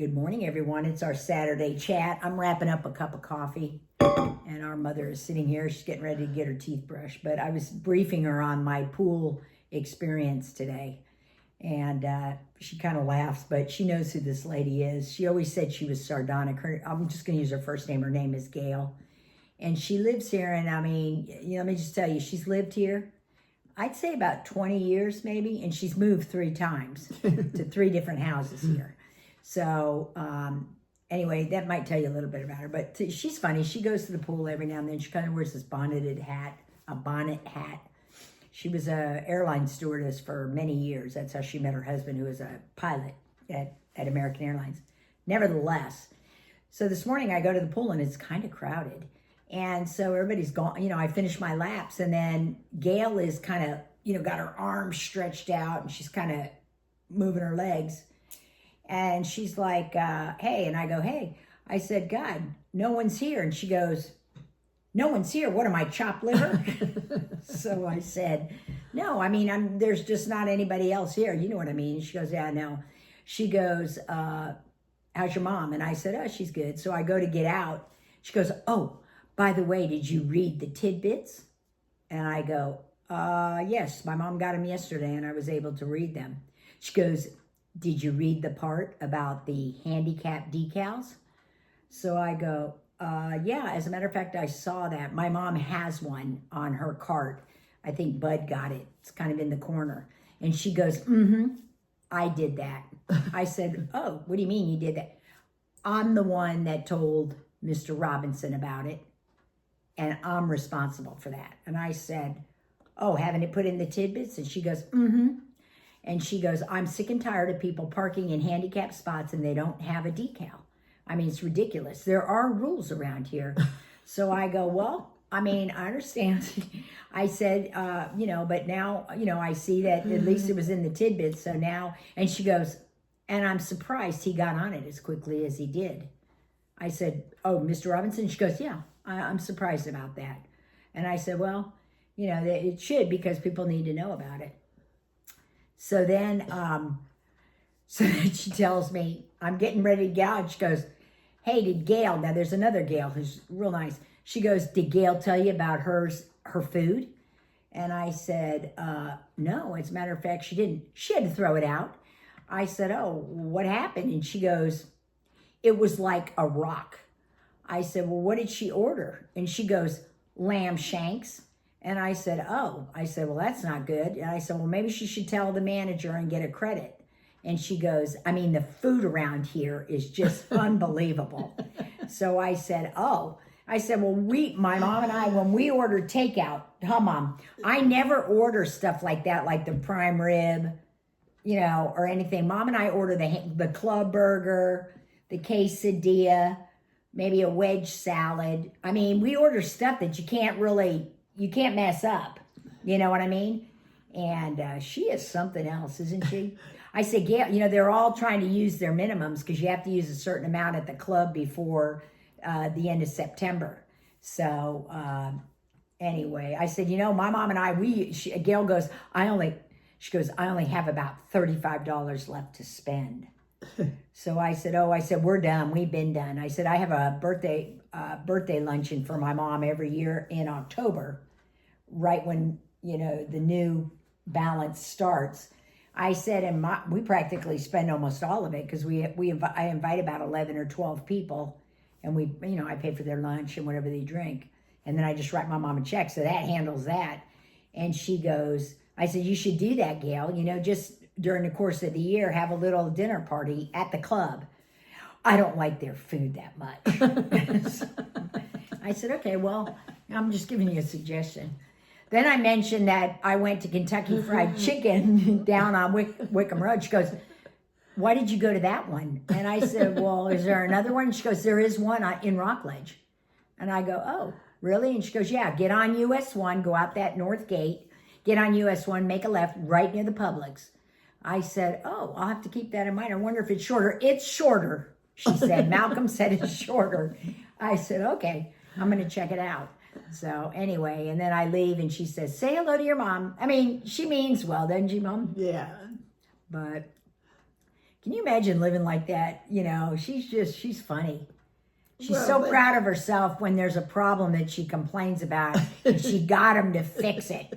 Good morning, everyone. It's our Saturday chat. I'm wrapping up a cup of coffee, and our mother is sitting here. She's getting ready to get her teeth brushed. But I was briefing her on my pool experience today, and she kind of laughs, but she knows who this lady is. She always said she was sardonic. I'm just going to use her first name. Her name is Gail, and she lives here. And I mean, let me just tell you, she's lived here, I'd say about 20 years maybe, and she's moved 3 times to 3 different houses here. So anyway, that might tell you a little bit about her, but she's funny. She goes to the pool every now and then. She kind of wears this bonnet hat. She was a airline stewardess for many years. That's how she met her husband, who was a pilot at American Airlines. Nevertheless, so this morning I go to the pool and it's kind of crowded. And so everybody's gone, I finished my laps, and then Gail is kind of, got her arms stretched out and she's kind of moving her legs. And she's like, hey, and I go, hey. I said, God, no one's here. And she goes, no one's here. What am I, chopped liver? So I said, no, I mean, there's just not anybody else here. You know what I mean? She goes, yeah, I know. She goes, how's your mom? And I said, oh, she's good. So I go to get out. She goes, oh, by the way, did you read the tidbits? And I go, yes, my mom got them yesterday and I was able to read them. She goes, did you read the part about the handicap decals? So I go, yeah, as a matter of fact, I saw that. My mom has one on her cart. I think Bud got it. It's kind of in the corner. And she goes, I did that. I said, oh, what do you mean you did that? I'm the one that told Mr. Robinson about it, and I'm responsible for that. And I said, oh, having it put in the tidbits? And she goes, And she goes, I'm sick and tired of people parking in handicapped spots and they don't have a decal. I mean, it's ridiculous. There are rules around here. So I go, well, I mean, I understand. I said, but now, I see that at least it was in the tidbits. So now, and she goes, and I'm surprised he got on it as quickly as he did. I said, oh, Mr. Robinson? She goes, yeah, I'm surprised about that. And I said, well, it should, because people need to know about it. So then, she tells me, I'm getting ready to get out. She goes, hey, did Gail, now there's another Gail who's real nice. She goes, did Gail tell you about her food? And I said, no, as a matter of fact, she didn't. She had to throw it out. I said, oh, what happened? And she goes, it was like a rock. I said, well, what did she order? And she goes, lamb shanks. And I said, oh. I said, well, that's not good. And I said, well, maybe she should tell the manager and get a credit. And she goes, I mean, the food around here is just unbelievable. So I said, oh. I said, well, my mom and I, when we order takeout, Mom, I never order stuff like that, like the prime rib, or anything. Mom and I order the club burger, the quesadilla, maybe a wedge salad. I mean, we order stuff that you can't mess up. You know what I mean? And she is something else, isn't she? I said, Gail, they're all trying to use their minimums because you have to use a certain amount at the club before the end of September. So anyway, I said, my mom and I, Gail goes, I only have about $35 left to spend. So I said, we're done. We've been done. I said, I have a birthday luncheon for my mom every year in October, right when, the new balance starts. I said, and we practically spend almost all of it because I invite about 11 or 12 people, and I pay for their lunch and whatever they drink. And then I just write my mom a check. So that handles that. And she goes, I said, you should do that, Gail, just during the course of the year, have a little dinner party at the club. I don't like their food that much. I said, okay, well, I'm just giving you a suggestion. Then I mentioned that I went to Kentucky Fried Chicken down on Wickham Road. She goes, why did you go to that one? And I said, well, is there another one? She goes, there is one in Rockledge. And I go, oh, really? And she goes, yeah, get on US 1, go out that north gate, get on US 1, make a left right near the Publix. I said, oh, I'll have to keep that in mind. I wonder if it's shorter. It's shorter, she said. Malcolm said it's shorter. I said, okay, I'm going to check it out. So anyway, and then I leave and she says, say hello to your mom. I mean, she means well, doesn't she, Mom? Yeah. But Can you imagine living like that? You know, she's funny. She's Well, so proud of herself when there's a problem that she complains about, and she got him to fix it.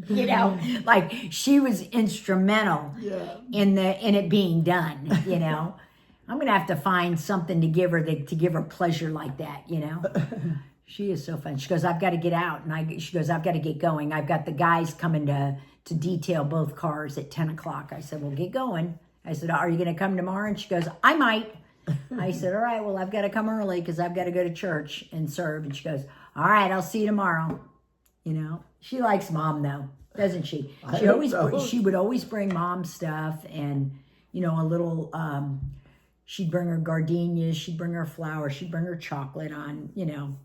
You know, like she was instrumental in it being done. You know, I'm gonna have to find something to give her to give her pleasure like that. You know, she is so fun. She goes, I've got to get out, and she goes, I've got to get going. I've got the guys coming to detail both cars at 10 o'clock. I said, well, get going. I said, are you gonna come tomorrow? And she goes, I might. I said, all right, well, I've got to come early because I've got to go to church and serve. And she goes, all right, I'll see you tomorrow. You know, she likes mom though, doesn't she? She would always bring mom stuff, and you know, a little. She'd bring her gardenias, she'd bring her flowers, she'd bring her chocolate on. You know,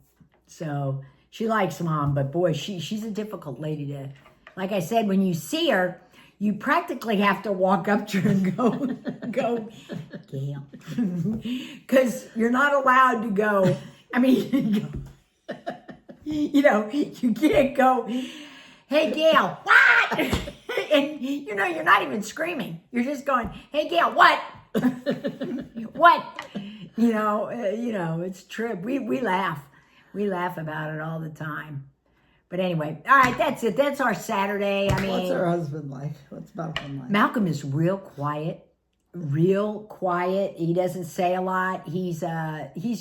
so she likes mom. But boy, she's a difficult lady to. Like I said, when you see her, you practically have to walk up to her and go, Gail, because you're not allowed to go. I mean, you know, you can't go, hey, Gail, what? And, you know, you're not even screaming. You're just going, hey, Gail, what? What? You know, it's true. We laugh. We laugh about it all the time. But anyway, all right, that's it. That's our Saturday. I mean, what's her husband like? What's Malcolm like? Malcolm is real quiet. He doesn't say a lot. He's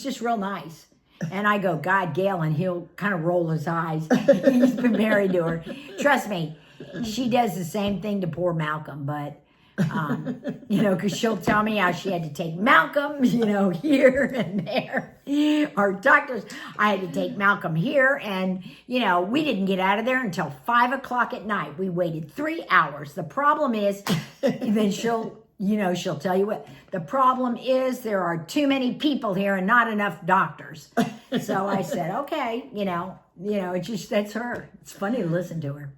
just real nice. And I go, God, Gail, and he'll kind of roll his eyes. He's been married to her. Trust me, she does the same thing to poor Malcolm, but you know, because she'll tell me how she had to take Malcolm, you know, here and there. Our doctors, I had to take Malcolm here, and, you know, we didn't get out of there until 5 o'clock at night. We waited 3 hours. The problem is, then she'll tell you what, the problem is there are too many people here and not enough doctors. So I said, okay, you know, it's just, that's her. It's funny to listen to her.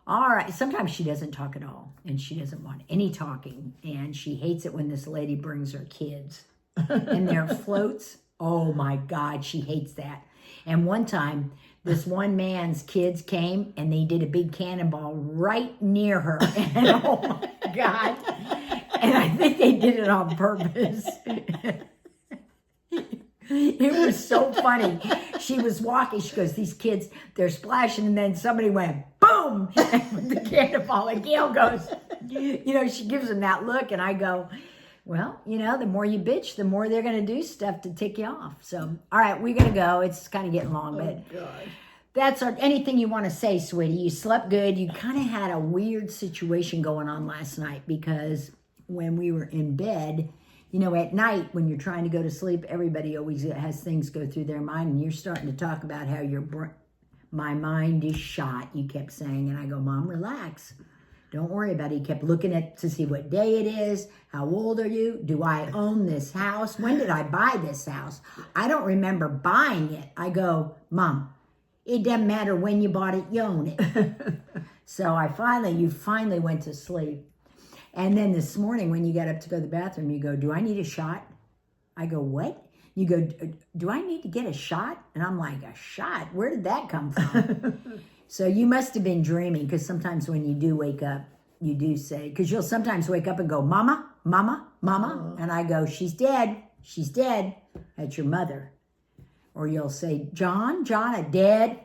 All right. Sometimes she doesn't talk at all, and she doesn't want any talking, and she hates it when this lady brings her kids and their floats. Oh my God, she hates that. And one time, this one man's kids came and they did a big cannonball right near her. And oh my God. And I think they did it on purpose. It was so funny. She was walking. She goes, these kids, they're splashing. And then somebody went, boom, with the cannonball. And Gail goes, you know, she gives him that look. And I go, well, you know, the more you bitch, the more they're going to do stuff to tick you off. So, all right, we're going to go. It's kind of getting long, but that's anything you want to say, sweetie. You slept good. You kind of had a weird situation going on last night because when we were in bed, you know, at night when you're trying to go to sleep, everybody always has things go through their mind, and you're starting to talk about how my mind is shot, you kept saying, and I go, Mom, relax. Don't worry about it. He kept looking to see what day it is. How old are you? Do I own this house? When did I buy this house? I don't remember buying it. I go, Mom, it doesn't matter when you bought it, you own it. So you finally went to sleep. And then this morning when you got up to go to the bathroom, you go, do I need a shot? I go, what? You go, do I need to get a shot? And I'm like, a shot? Where did that come from? So you must have been dreaming, because sometimes when you do wake up, you do say, because you'll sometimes wake up and go, Mama, Mama, Mama. And I go, she's dead. She's dead. That's your mother. Or you'll say, John, dead.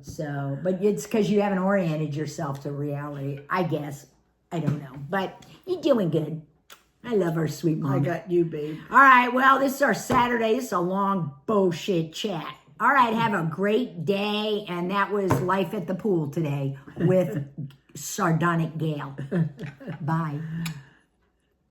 So, but it's because you haven't oriented yourself to reality, I guess. I don't know. But you're doing good. I love our sweet mom. I got you, babe. All right, well, this is our Saturday. This is a long bullshit chat. All right, have a great day. And that was Life at the Pool today with Sardonic Gail. Bye.